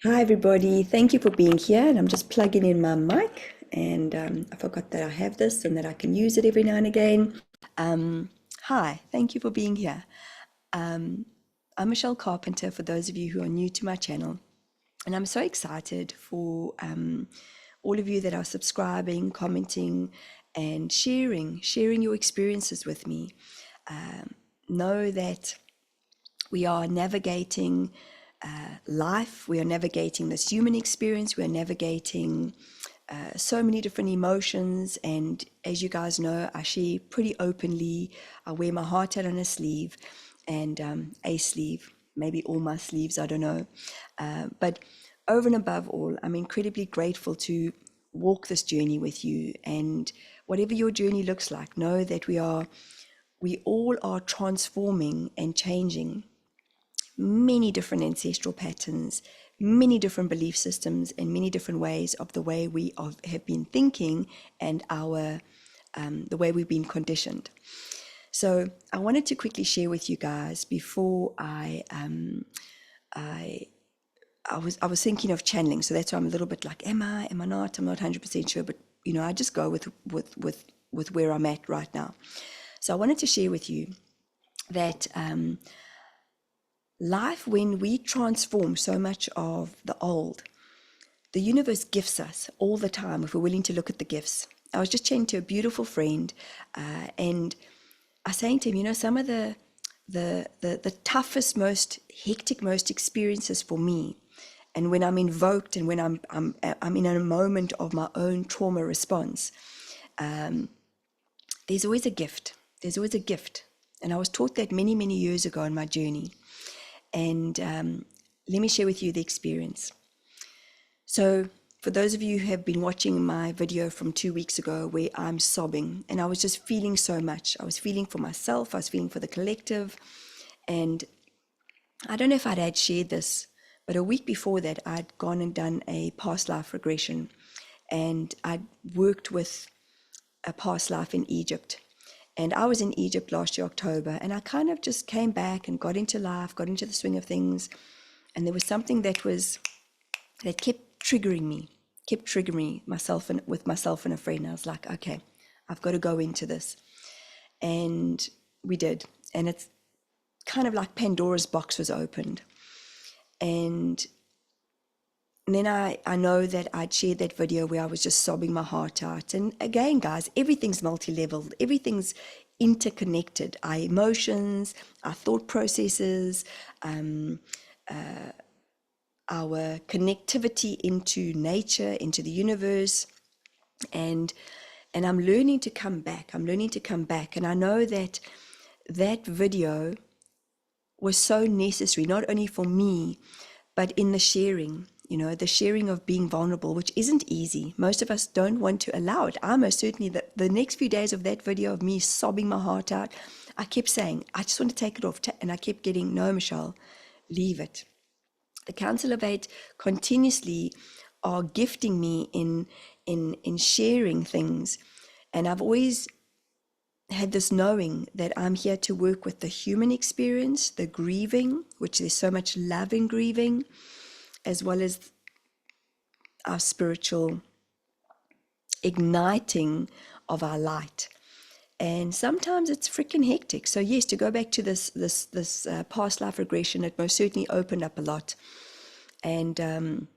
Hi, everybody. Thank you for being here. And I'm just plugging in my mic. And I forgot that I have this and that I can use it every now and again. Hi, thank you for being here. I'm Michelle Carpenter, for those of you who are new to my channel. And I'm so excited for all of you that are subscribing, commenting, and sharing your experiences with me. Know that we are navigating life, we are navigating this human experience, we are navigating so many different emotions. And as you guys know, I share pretty openly. I wear my heart out on a sleeve and a sleeve, maybe all my sleeves, I don't know. But over and above all, I'm incredibly grateful to walk this journey with you. And whatever your journey looks like, know that we all are transforming and changing many different ancestral patterns, many different belief systems, and many different ways of the way have been thinking and the way we've been conditioned. So I wanted to quickly share with you guys before I was thinking of channeling, so that's why I'm a little bit like, am I not? I'm not 100% sure, but I just go with where I'm at right now. So I wanted to share with you that life, when we transform so much of the old, the universe gifts us all the time if we're willing to look at the gifts. I was just chatting to a beautiful friend, and I was saying to him, some of the toughest, most hectic, most experiences for me, and when I'm invoked and when I'm in a moment of my own trauma response, there's always a gift. There's always a gift, and I was taught that many, many years ago in my journey. And let me share with you the experience. So for those of you who have been watching my video from 2 weeks ago where I'm sobbing, and I was just feeling so much. I was feeling for myself, I was feeling for the collective. And I don't know if I'd shared this, but a week before that, I'd gone and done a past life regression. And I'd worked with a past life in Egypt. And I was in Egypt last year, October, and I kind of just came back and got into life, got into the swing of things. And there was something that kept triggering me, with myself and a friend. I was like, okay, I've got to go into this. And we did. And it's kind of like Pandora's box was opened. And then I know that I'd shared that video where I was just sobbing my heart out. And again, guys, everything's multi-leveled. Everything's interconnected. Our emotions, our thought processes, our connectivity into nature, into the universe. And I'm learning to come back. And I know that video was so necessary, not only for me, but in the sharing. The sharing of being vulnerable, which isn't easy. Most of us don't want to allow it. I most certainly, the next few days of that video of me sobbing my heart out, I kept saying, I just want to take it off. And I kept getting, no, Michelle, leave it. The Council of Eight continuously are gifting me in sharing things. And I've always had this knowing that I'm here to work with the human experience, the grieving, which there's so much love in grieving, as well as our spiritual igniting of our light. And sometimes it's freaking hectic. So yes, to go back to this past life regression, it most certainly opened up a lot. And I'm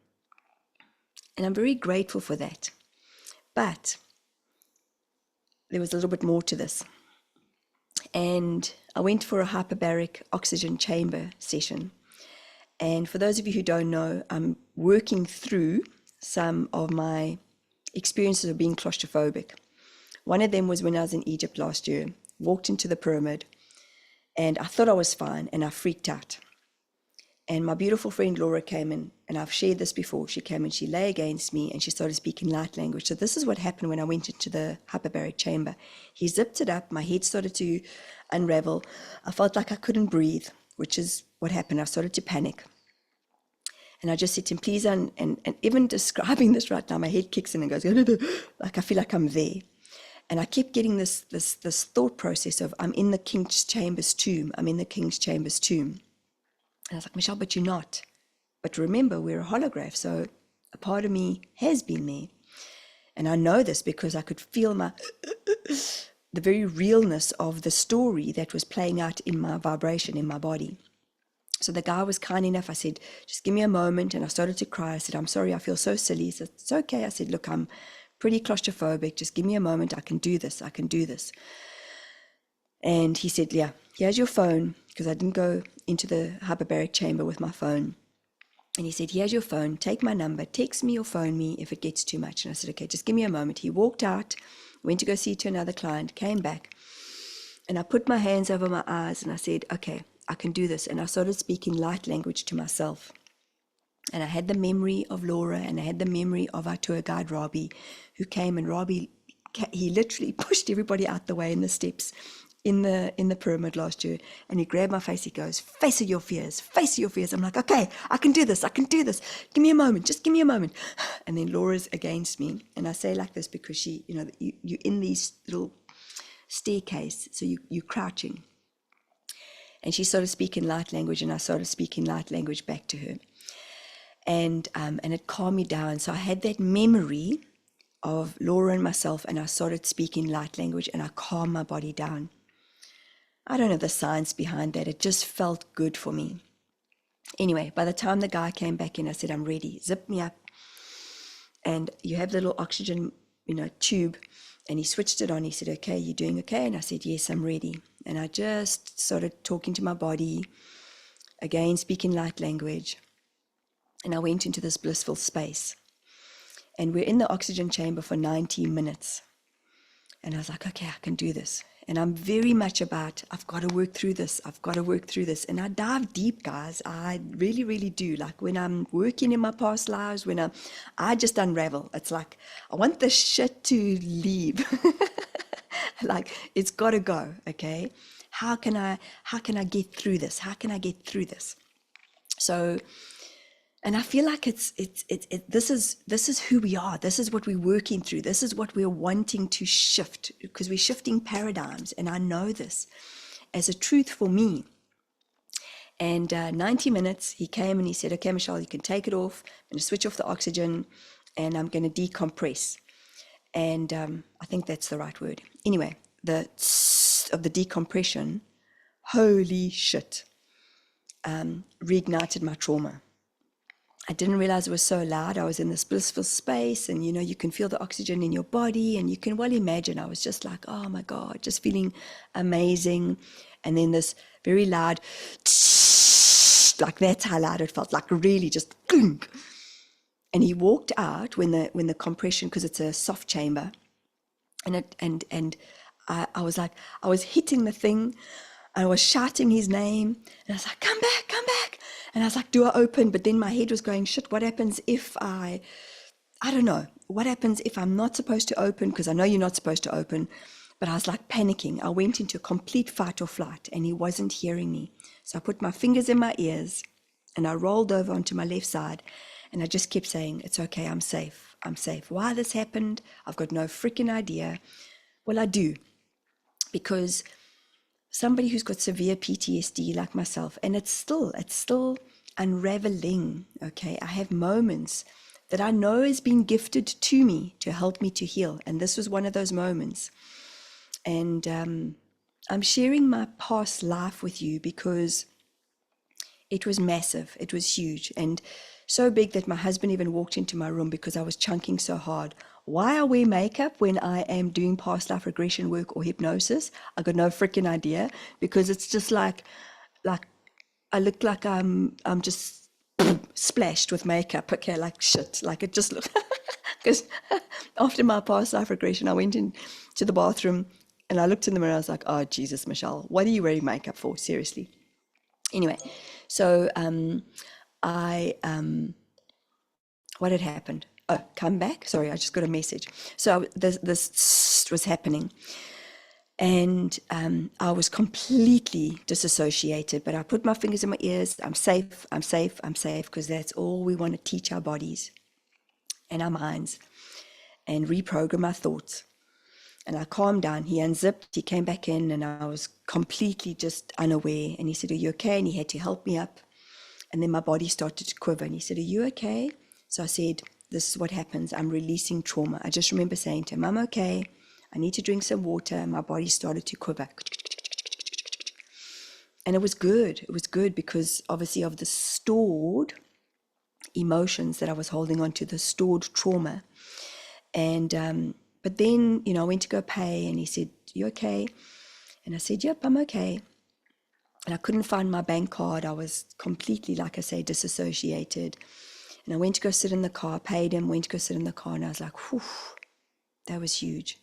very grateful for that. But there was a little bit more to this. And I went for a hyperbaric oxygen chamber session. And for those of you who don't know, I'm working through some of my experiences of being claustrophobic. One of them was when I was in Egypt last year, walked into the pyramid, and I thought I was fine, and I freaked out. And my beautiful friend Laura came in, and I've shared this before. She came and she lay against me, and she started speaking light language. So this is what happened when I went into the hyperbaric chamber. He zipped it up. My head started to unravel. I felt like I couldn't breathe, which is what happened. I started to panic. And I just said to him, please, and even describing this right now, my head kicks in and goes, like I feel like I'm there. And I kept getting this thought process of, I'm in the King's Chamber's tomb. I'm in the King's Chamber's tomb. And I was like, Michelle, but you're not. But remember, we're a holograph, so a part of me has been there. And I know this because I could feel the very realness of the story that was playing out in my vibration in my body. So the guy was kind enough. I said, just give me a moment. And I started to cry. I said, I'm sorry, I feel so silly. He said, it's okay. I said, look, I'm pretty claustrophobic. Just give me a moment. I can do this. I can do this. And he said, yeah, here's your phone, because I didn't go into the hyperbaric chamber with my phone. And he said, here's your phone. Take my number. Text me or phone me if it gets too much. And I said, okay, just give me a moment. He walked out, went to go see to another client, came back. And I put my hands over my eyes and I said, okay, I can do this. And I started speaking light language to myself. And I had the memory of Laura, and I had the memory of our tour guide, Robbie, who came. And Robbie, he literally pushed everybody out the way in the steps in the pyramid last year. And he grabbed my face. He goes, face your fears, face your fears. I'm like, okay, I can do this. I can do this. Give me a moment. Just give me a moment. And then Laura's against me. And I say like this because she, you're in these little staircase. So you're crouching. And she started speaking light language, and I started speaking light language back to her. And it calmed me down. So I had that memory of Laura and myself, and I started speaking light language, and I calmed my body down. I don't know the science behind that. It just felt good for me. Anyway, by the time the guy came back in, I said, I'm ready. Zip me up. And you have the little oxygen, tube. And he switched it on. He said, okay, you doing okay? And I said, yes, I'm ready. And I just started talking to my body, again, speaking light language. And I went into this blissful space. And we're in the oxygen chamber for 90 minutes. And I was like, okay, I can do this. And I'm very much about, I've got to work through this. I've got to work through this. And I dive deep, guys. I really, really do. Like when I'm working in my past lives, when I just unravel. It's like, I want this shit to leave. Like, it's got to go, okay? How can I get through this? How can I get through this? So, and I feel like this is who we are. This is what we're working through. This is what we're wanting to shift, because we're shifting paradigms. And I know this as a truth for me. And 90 minutes, he came and he said, okay, Michelle, you can take it off. I'm going to switch off the oxygen and I'm going to decompress. And I think that's the right word. Anyway, the tss of the decompression, holy shit, reignited my trauma. I didn't realize it was so loud. I was in this blissful space, and you can feel the oxygen in your body, and you can well imagine I was just like, oh my God, just feeling amazing. And then this very loud, like that's how loud it felt, like really just clunk. And he walked out when the compression, because it's a soft chamber, and I was like, I was hitting the thing. I was shouting his name, and I was like, come back, come back. And I was like, do I open? But then my head was going, shit, what happens if I don't know, what happens if I'm not supposed to open? Because I know you're not supposed to open. But I was like panicking. I went into a complete fight or flight, and he wasn't hearing me. So I put my fingers in my ears, and I rolled over onto my left side, and I just kept saying, it's okay, I'm safe, I'm safe. Why this happened, I've got no freaking idea. Well, I do, because somebody who's got severe PTSD like myself, and it's still unraveling, okay? I have moments that I know has been gifted to me to help me to heal, and this was one of those moments. And I'm sharing my past life with you because it was massive, it was huge, and so big that my husband even walked into my room because I was chunking so hard. Why I wear makeup when I am doing past life regression work or hypnosis, I got no freaking idea, because it's just like I look like I'm just splashed with makeup, okay, like shit, like it just looks, because after my past life regression, I went into the bathroom and I looked in the mirror, I was like, oh, Jesus, Michelle, what are you wearing makeup for? Seriously. Anyway, so what had happened? Oh, come back. Sorry, I just got a message. So this was happening, and I was completely disassociated. But I put my fingers in my ears. I'm safe. I'm safe. I'm safe, because that's all we want to teach our bodies and our minds, and reprogram our thoughts. And I calmed down. He unzipped. He came back in, and I was completely just unaware. And he said, "Are you okay?" And he had to help me up. And then my body started to quiver. And he said, "Are you okay?" So I said, "This is what happens. I'm releasing trauma." I just remember saying to him, "I'm okay. I need to drink some water." And my body started to quiver. And it was good. It was good because obviously of the stored emotions that I was holding on to, the stored trauma. And but then, I went to go pay, and he said, "You okay?" And I said, "Yep, I'm okay." And I couldn't find my bank card. I was completely, like I say, disassociated. And I went to go sit in the car, paid him, went to go sit in the car, and I was like, whew, that was huge.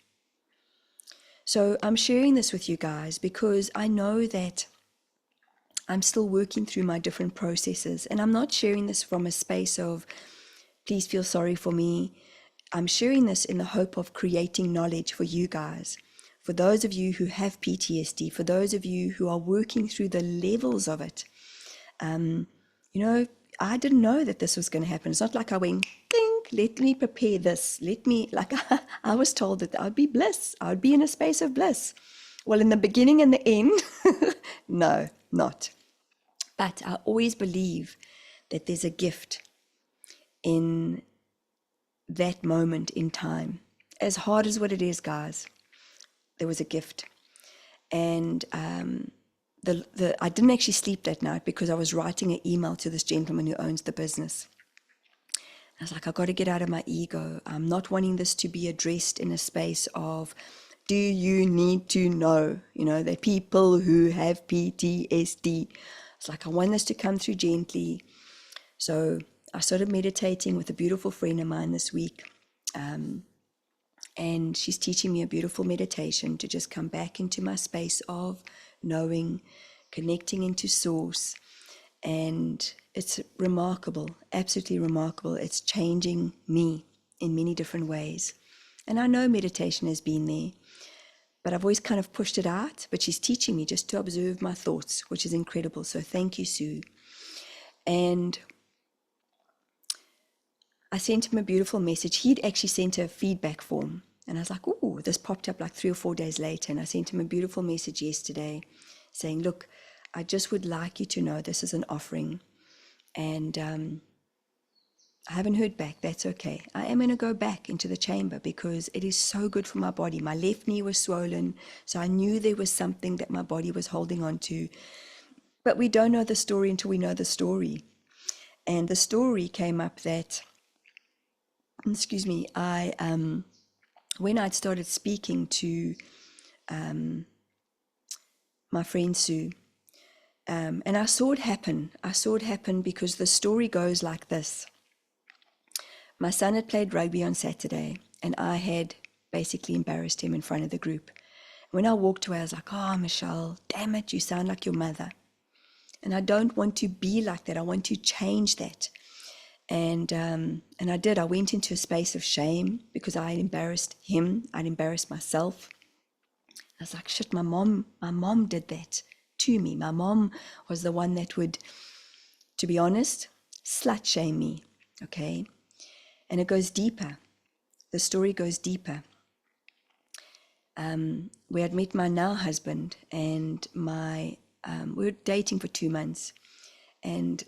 So I'm sharing this with you guys because I know that I'm still working through my different processes, and I'm not sharing this from a space of, please feel sorry for me. I'm sharing this in the hope of creating knowledge for you guys. For those of you who have PTSD, for those of you who are working through the levels of it, I didn't know that this was going to happen. It's not like I went, ding, let me prepare this. I was told that I'd be bliss. I'd be in a space of bliss. Well, in the beginning and the end, no, not. But I always believe that there's a gift in that moment in time. As hard as what it is, guys, there was a gift. And I didn't actually sleep that night because I was writing an email to this gentleman who owns the business. I was like, I got to get out of my ego. I'm not wanting this to be addressed in a space of, do you need to know, the people who have PTSD. It's like, I want this to come through gently. So I started meditating with a beautiful friend of mine this week. And she's teaching me a beautiful meditation to just come back into my space of knowing, connecting into source. And it's remarkable, absolutely remarkable. It's changing me in many different ways. And I know meditation has been there, but I've always kind of pushed it out. But she's teaching me just to observe my thoughts, which is incredible. So thank you, Sue. And I sent him a beautiful message. He'd actually sent a feedback form. And I was like, ooh, this popped up like 3 or 4 days later. And I sent him a beautiful message yesterday saying, look, I just would like you to know this is an offering. And I haven't heard back. That's okay. I am going to go back into the chamber because it is so good for my body. My left knee was swollen. So I knew there was something that my body was holding on to. But we don't know the story until we know the story. And the story came up that, when I'd started speaking to my friend Sue, and I saw it happen. I saw it happen because the story goes like this. My son had played rugby on Saturday, and I had basically embarrassed him in front of the group. When I walked away, I was like, oh, Michelle, damn it, you sound like your mother. And I don't want to be like that. I want to change that. And I did. I went into a space of shame because I had embarrassed him. I'd embarrassed myself. I was like, shit, my mom did that to me. My mom was the one that would, to be honest, slut shame me, okay? And it goes deeper. The story goes deeper. We had met my now husband, and we were dating for 2 months. And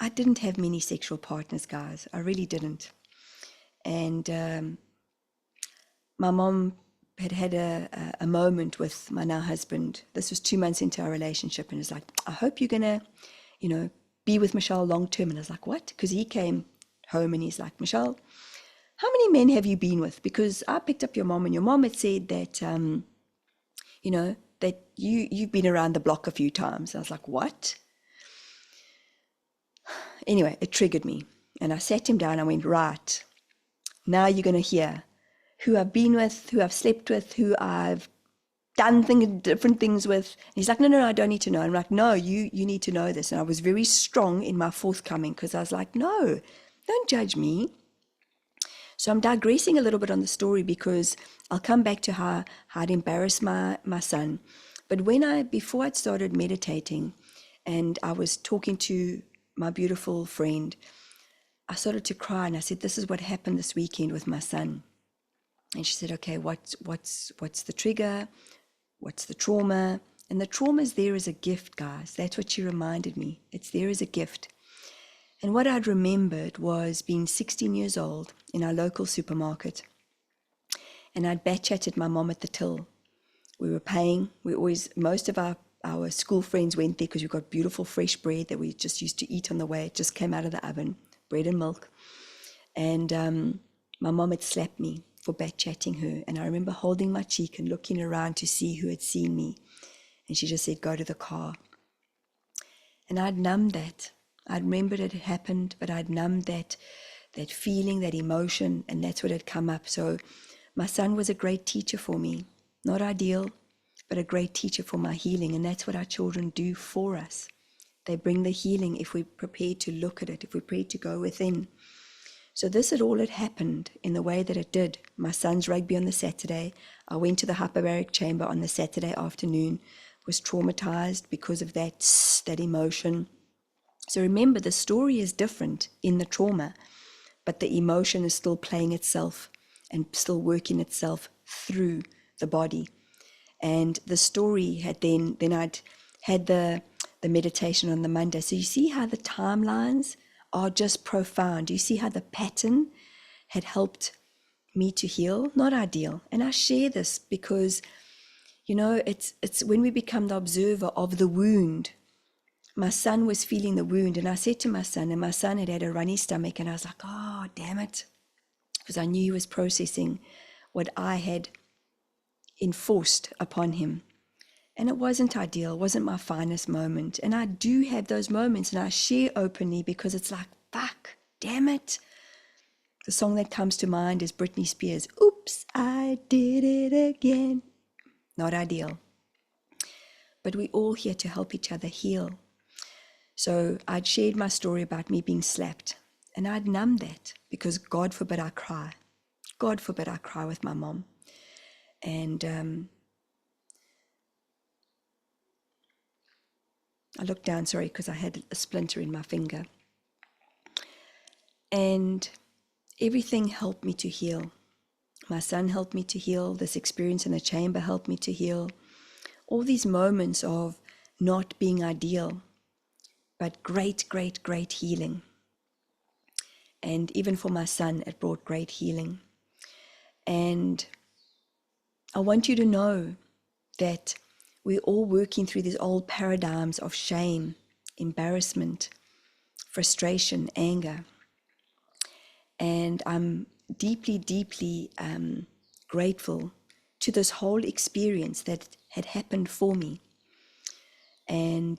I didn't have many sexual partners, guys. I really didn't. And my mom had a moment with my now husband. This was 2 months into our relationship, and it's like, I hope you're gonna, be with Michelle long term. And I was like, what? Because he came home and he's like, Michelle, how many men have you been with? Because I picked up your mom, and your mom had said that, that you've been around the block a few times. I was like, what? Anyway, it triggered me, and I sat him down. I went, right, now you're going to hear who I've been with, who I've slept with, who I've done different things with. And he's like, no, I don't need to know. I'm like, no, you need to know this. And I was very strong in my forthcoming because I was like, no, don't judge me. So I'm digressing a little bit on the story because I'll come back to how I'd embarrassed my son. But before I'd started meditating and I was talking to my beautiful friend, I started to cry, and I said, this is what happened this weekend with my son. And she said, okay, what's the trigger? What's the trauma? And the trauma is there as a gift, guys. That's what she reminded me. It's there as a gift. And what I'd remembered was being 16 years old in our local supermarket. And I'd bat-chatted my mom at the till. We were paying. Most of our school friends went there because we got beautiful fresh bread that we just used to eat on the way. It just came out of the oven, bread and milk. And my mom had slapped me for bat-chatting her. And I remember holding my cheek and looking around to see who had seen me. And she just said, go to the car. And I'd numbed that. I'd remembered it had happened, but I'd numbed that feeling, that emotion, and that's what had come up. So my son was a great teacher for me. Not ideal, but a great teacher for my healing. And that's what our children do for us. They bring the healing if we're prepared to look at it, if we're prepared to go within. So this had happened in the way that it did. My son's rugby on the Saturday. I went to the hyperbaric chamber on the Saturday afternoon, was traumatized because of that emotion. So remember, the story is different in the trauma, but the emotion is still playing itself and still working itself through the body. And the story had then I'd had the meditation on the Monday. So you see how the timelines are just profound. You see how the pattern had helped me to heal. Not ideal. And I share this because, it's when we become the observer of the wound. My son was feeling the wound, and I said to my son, and my son had a runny stomach, and I was like, oh, damn it. Because I knew he was processing what I had enforced upon him. And it wasn't ideal, it wasn't my finest moment. And I do have those moments, and I share openly because it's like, fuck, damn it. The song that comes to mind is Britney Spears, Oops, I Did It Again. Not ideal. But we're all here to help each other heal. So I'd shared my story about me being slapped, and I'd numbed that because God forbid I cry. God forbid I cry with my mom. And I looked down, because I had a splinter in my finger. And everything helped me to heal. My son helped me to heal. This experience in the chamber helped me to heal. All these moments of not being ideal, but great, great, great healing. And even for my son, it brought great healing. And I want you to know that we're all working through these old paradigms of shame, embarrassment, frustration, anger. And I'm deeply, deeply grateful to this whole experience that had happened for me. And,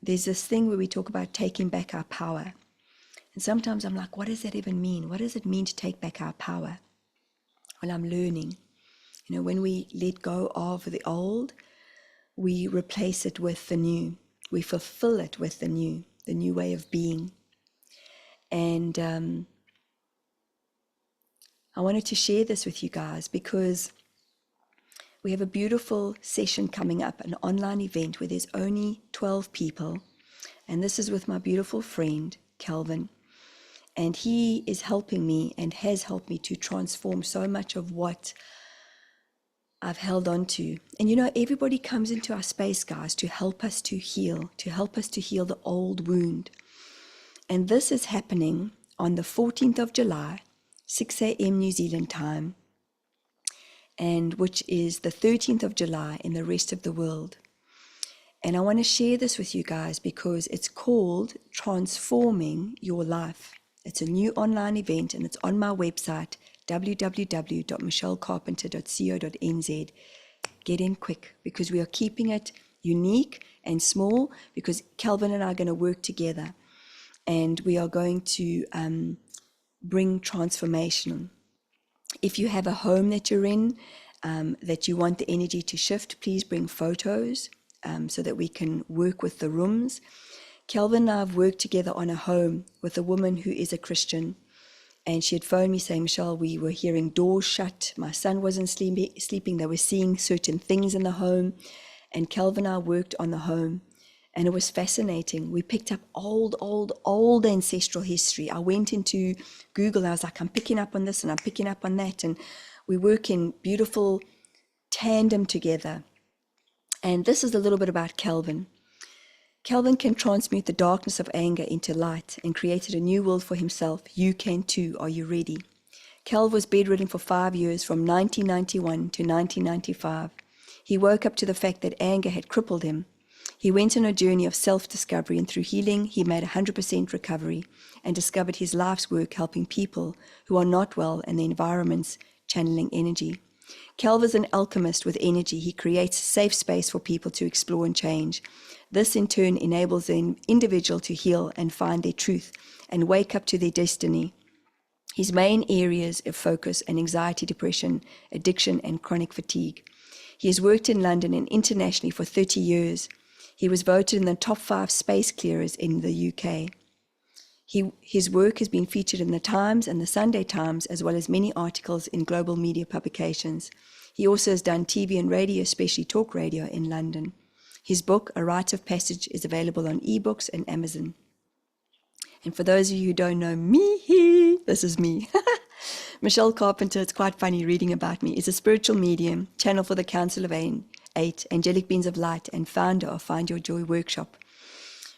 there's this thing where we talk about taking back our power. And sometimes I'm like, what does that even mean? What does it mean to take back our power? Well, I'm learning. When we let go of the old, we replace it with the new. We fulfill it with the new way of being. And I wanted to share this with you guys because we have a beautiful session coming up, an online event where there's only 12 people. And this is with my beautiful friend, Kelvin. And he is helping me and has helped me to transform so much of what I've held on to. And everybody comes into our space, guys, to help us to heal the old wound. And this is happening on the 14th of July, 6 a.m. New Zealand time, and which is the 13th of July in the rest of the world. And I want to share this with you guys because it's called Transforming Your Life. It's a new online event, and it's on my website, www.michellecarpenter.co.nz. Get in quick because we are keeping it unique and small because Kelvin and I are going to work together, and we are going to bring transformation. If you have a home that you're in, that you want the energy to shift, please bring photos so that we can work with the rooms. Kelvin and I have worked together on a home with a woman who is a Christian, and she had phoned me saying, Michelle, we were hearing doors shut. My son wasn't sleeping. They were seeing certain things in the home, and Kelvin and I worked on the home, and it was fascinating. We picked up old ancestral history. I went into Google. I was like, I'm picking up on this and I'm picking up on that, and we work in beautiful tandem together. And this is a little bit about Kelvin. Kelvin can transmute the darkness of anger into light and created a new world for himself. You can too. Are you ready? Kel was bedridden for 5 years from 1991 to 1995. He woke up to the fact that anger had crippled him. He went on a journey of self-discovery, and through healing, he made 100% recovery and discovered his life's work helping people who are not well and their environments channeling energy. Kelv is an alchemist with energy. He creates a safe space for people to explore and change. This in turn enables the individual to heal and find their truth and wake up to their destiny. His main areas of focus are anxiety, depression, addiction, and chronic fatigue. He has worked in London and internationally for 30 years. He was voted in the top 5 space clearers in the UK. His work has been featured in the Times and the Sunday Times, as well as many articles in global media publications. He also has done TV and radio, especially talk radio in London. His book, A Rite of Passage, is available on ebooks and Amazon. And for those of you who don't know me, this is me. Michelle Carpenter, it's quite funny reading about me, is a spiritual medium, channel for the Council of 8, Angelic Beings of Light, and founder of Find Your Joy Workshop.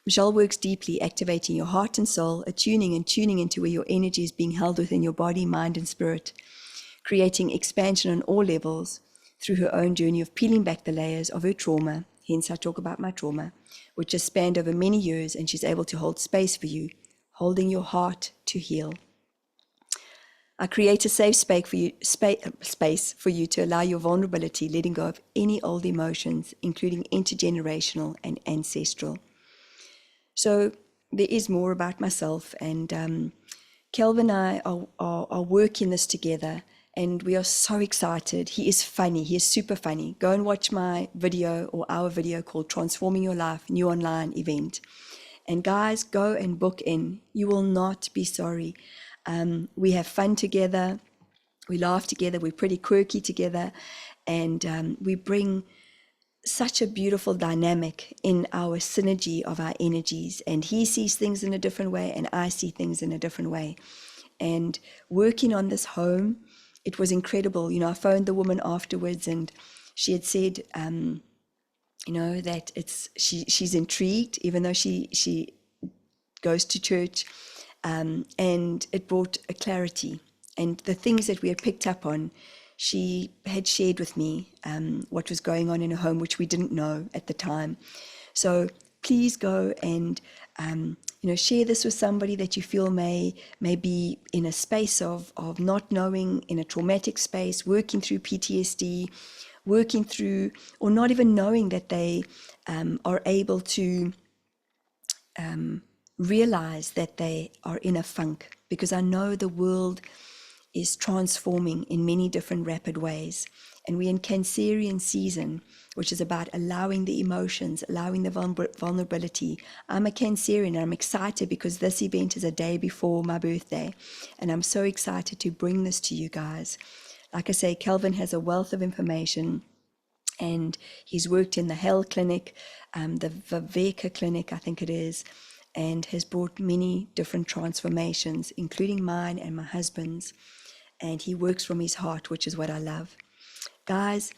Michelle works deeply, activating your heart and soul, attuning and tuning into where your energy is being held within your body, mind, and spirit, creating expansion on all levels through her own journey of peeling back the layers of her trauma. Hence, I talk about my trauma, which has spanned over many years, and she's able to hold space for you, holding your heart to heal. I create a safe space for you to allow your vulnerability, letting go of any old emotions, including intergenerational and ancestral. So there is more about myself, and Kelvin and I are working this together, and we are so excited. He is funny. He is super funny. Go and watch my video or our video called Transforming Your Life, new online event. And guys, go and book in. You will not be sorry. We have fun together. We laugh together. We're pretty quirky together. And we bring such a beautiful dynamic in our synergy of our energies. And he sees things in a different way, and I see things in a different way. And working on this home, it was incredible. You know, I phoned the woman afterwards, and she had said, you know, that she's intrigued, even though she goes to church, and it brought a clarity. And the things that we had picked up on, she had shared with me what was going on in her home, which we didn't know at the time. So please go and you know, share this with somebody that you feel may be in a space of not knowing, in a traumatic space, working through PTSD, working through, or not even knowing that they are able to realize that they are in a funk, because I know the world is transforming in many different rapid ways, and we're in Cancerian season, which is about allowing the emotions, allowing the vulnerability. I'm a Cancerian, and I'm excited because this event is a day before my birthday, and I'm so excited to bring this to you guys. Like I say, Kelvin has a wealth of information, and he's worked in the Hell Clinic, the Viveka Clinic, I think it is, and has brought many different transformations, including mine and my husband's. And he works from his heart, which is what I love. Guys,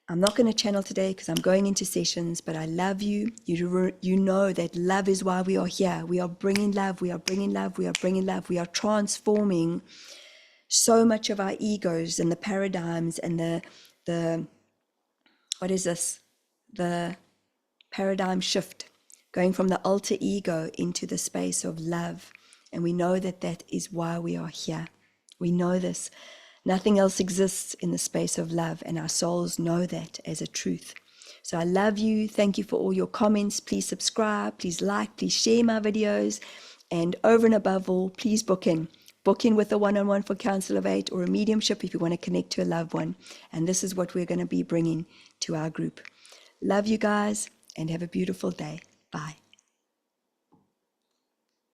I'm not going to channel today because I'm going into sessions, but I love you. You know that love is why we are here. We are bringing love. We are bringing love. We are bringing love. We are transforming so much of our egos and the paradigms and the what is this? The paradigm shift, going from the alter ego into the space of love. And we know that that is why we are here. We know this. Nothing else exists in the space of love, and our souls know that as a truth. So I love you. Thank you for all your comments. Please subscribe, please like, please share my videos. And over and above all, please book in. Book in with a one-on-one for Council of 8 or a mediumship if you want to connect to a loved one. And this is what we're going to be bringing to our group. Love you guys, and have a beautiful day. Bye.